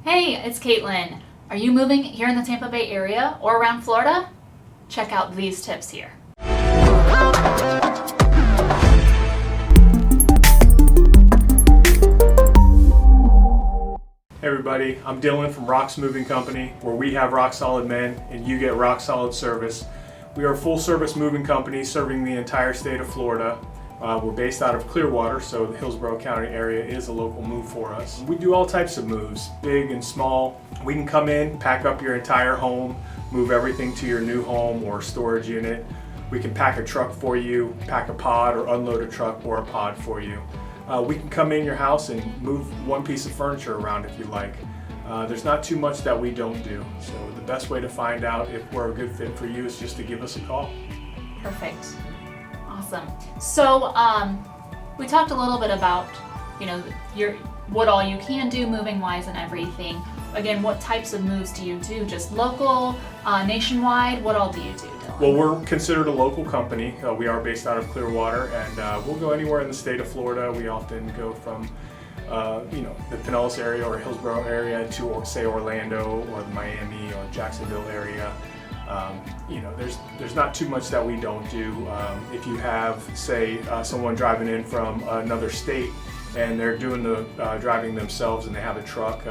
Hey, it's Kaitlyn. Are you moving here in the Tampa Bay area or around Florida? Check out these tips here. Hey everybody, I'm Dylan from Rock's Moving Company, where we have rock solid men and you get rock solid service. We are a full service moving company serving the entire state of Florida. We're based out of Clearwater, so the Hillsborough County area is a local move for us. We do all types of moves, big and small. We can come in, pack up your entire home, move everything to your new home or storage unit. We can pack a truck for you, pack a pod or unload a truck or a pod for you. We can come in your house and move one piece of furniture around if you like. There's not too much that we don't do. So the best way to find out if we're a good fit for you is just to give us a call. Perfect. Awesome. So we talked a little bit about, what all you can do moving wise and everything. Again, what types of moves do you do? Just local, nationwide? What all do you do, Dylan? Well, we're considered a local company. We are based out of Clearwater, and we'll go anywhere in the state of Florida. We often go from the Pinellas area or Hillsborough area to, say, Orlando or the Miami or Jacksonville area. There's not too much that we don't do. If you have, say, someone driving in from another state and they're doing the driving themselves and they have a truck,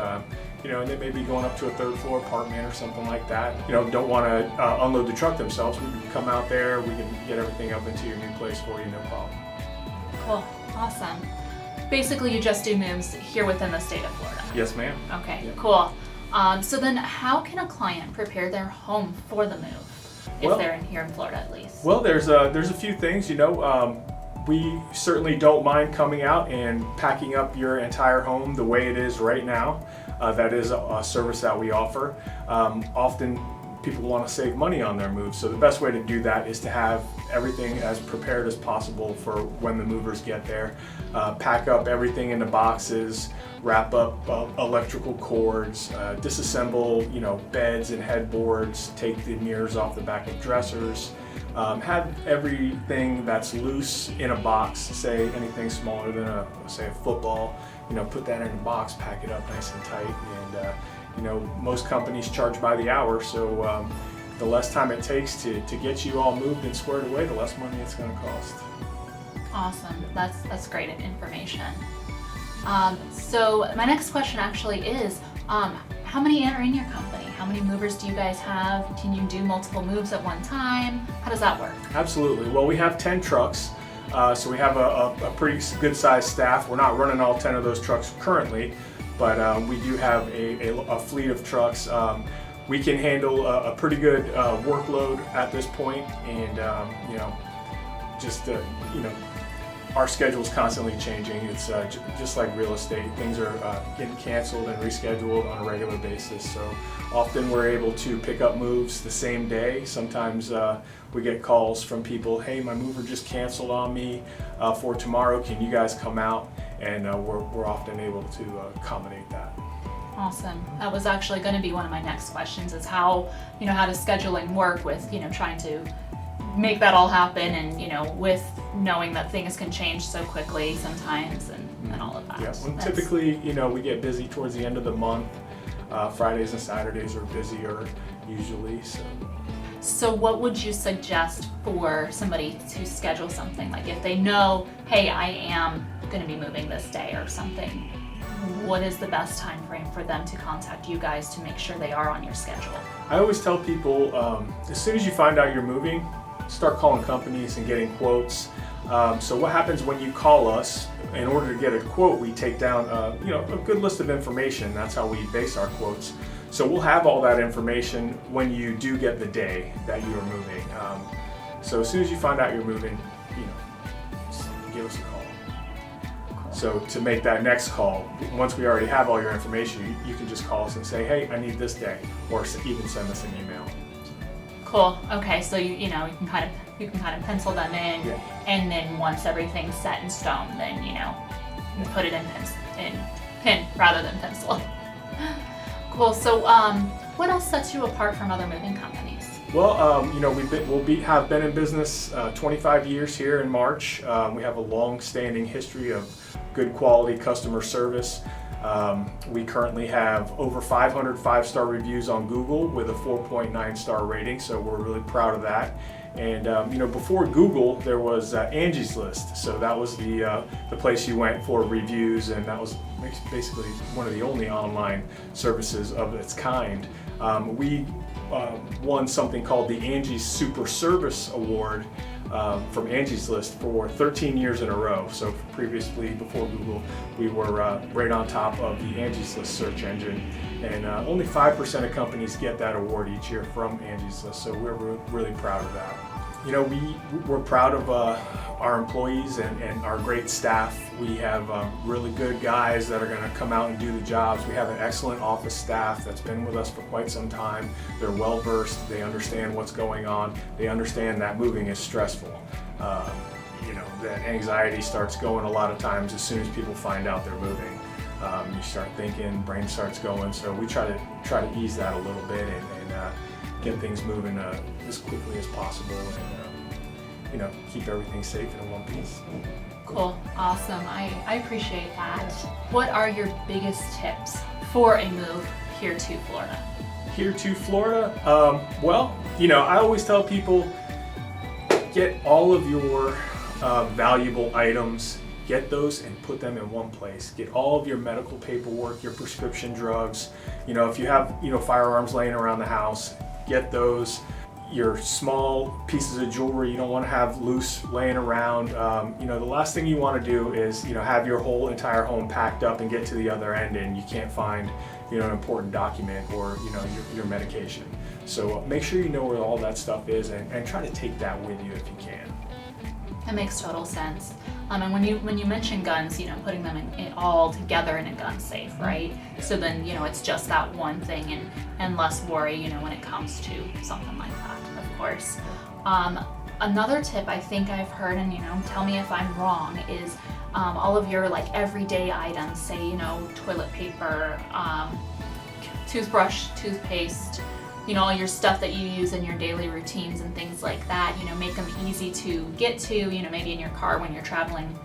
and they may be going up to a third floor apartment or something like that. Don't want to unload the truck themselves. We can come out there, we can get everything up into your new place for you, no problem. Cool. Awesome. Basically, you just do moves here within the state of Florida. Yes, ma'am. Okay, Yeah. Cool. So then how can a client prepare their home for the move if they're in here in Florida at least? Well, there's a few things, we certainly don't mind coming out and packing up your entire home the way it is right now. That is a service that we offer. Often people want to save money on their moves, so the best way to do that is to have everything as prepared as possible for when the movers get there. Pack up everything into boxes, wrap up electrical cords, disassemble beds and headboards, take the mirrors off the back of dressers. Have everything that's loose in a box, say anything smaller than a football, put that in a box, pack it up nice and tight, and most companies charge by the hour, so the less time it takes to get you all moved and squared away, the less money it's going to cost. Awesome. That's great information. So my next question actually is, how many are in your company? How many movers do you guys have? Can you do multiple moves at one time? How does that work? Absolutely. Well, we have 10 trucks, so we have a pretty good sized staff. We're not running all 10 of those trucks currently, but we do have a fleet of trucks. We can handle a pretty good workload at this point, and our schedule is constantly changing. It's just like real estate. Things are getting canceled and rescheduled on a regular basis. So often we're able to pick up moves the same day. Sometimes we get calls from people, hey, my mover just canceled on me for tomorrow. Can you guys come out? And we're often able to accommodate that. Awesome. That was actually going to be one of my next questions, is how does scheduling work with, trying to make that all happen, and with knowing that things can change so quickly sometimes, and all of that. Yes, and typically we get busy towards the end of the month. Fridays and Saturdays are busier usually. So what would you suggest for somebody to schedule something? Like if they know, hey, I am going to be moving this day or something, what is the best time frame for them to contact you guys to make sure they are on your schedule? I always tell people, as soon as you find out you're moving, start calling companies and getting quotes. So what happens when you call us? In order to get a quote, we take down a good list of information. That's how we base our quotes. So we'll have all that information when you do get the day that you are moving. So as soon as you find out you're moving, just give us a call. Cool. So to make that next call, once we already have all your information, you can just call us and say, hey, I need this day, or even send us an email. Cool. Okay, so you can kind of pencil them in, Yeah. and then once everything's set in stone, then you put it in pen rather than pencil. Cool. So what else sets you apart from other moving companies? Well, have been in business 25 years here in March. We have a long-standing history of good quality customer service. We currently have over 500 5-star reviews on Google with a 4.9 star rating, so we're really proud of that. And before Google, there was Angie's List, so that was the place you went for reviews, and that was basically one of the only online services of its kind. We won something called the Angie's Super Service Award from Angie's List for 13 years in a row. So previously, before Google, we were right on top of the Angie's List search engine, and only 5% of companies get that award each year from Angie's List, so we're really proud of that. We're proud of our employees and our great staff. We have really good guys that are going to come out and do the jobs. We have an excellent office staff that's been with us for quite some time. They're well versed, they understand what's going on, they understand that moving is stressful. That anxiety starts going a lot of times as soon as people find out they're moving. You start thinking, brain starts going, so we try to ease that a little bit and get things moving as quickly as possible, and keep everything safe and in one piece. Cool, awesome. I appreciate that. What are your biggest tips for a move here to Florida? Here to Florida? I always tell people, get all of your valuable items, get those and put them in one place. Get all of your medical paperwork, your prescription drugs. If you have firearms laying around the house, get those. Your small pieces of jewelry you don't want to have loose laying around. The last thing you want to do is have your whole entire home packed up and get to the other end and you can't find an important document or your medication. So make sure you know where all that stuff is and try to take that with you if you can. That makes total sense. And when you mention guns, putting them in all together in a gun safe, right? So then it's just that one thing and less worry when it comes to something like that, of course. Another tip I think I've heard, and tell me if I'm wrong, is all of your everyday items, say toilet paper, toothbrush, toothpaste, all your stuff that you use in your daily routines and things like that, make them easy to get to, maybe in your car when you're traveling,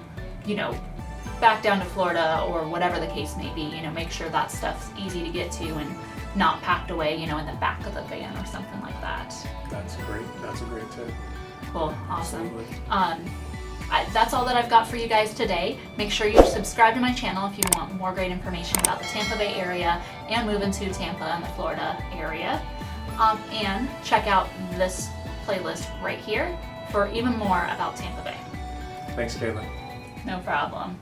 back down to Florida or whatever the case may be, make sure that stuff's easy to get to and not packed away, in the back of the van or something like that. That's a great tip. Cool, awesome. Absolutely. That's all that I've got for you guys today. Make sure you subscribe to my channel if you want more great information about the Tampa Bay area and moving to Tampa and the Florida area. And check out this playlist right here for even more about Tampa Bay. Thanks, Kaitlyn. No problem.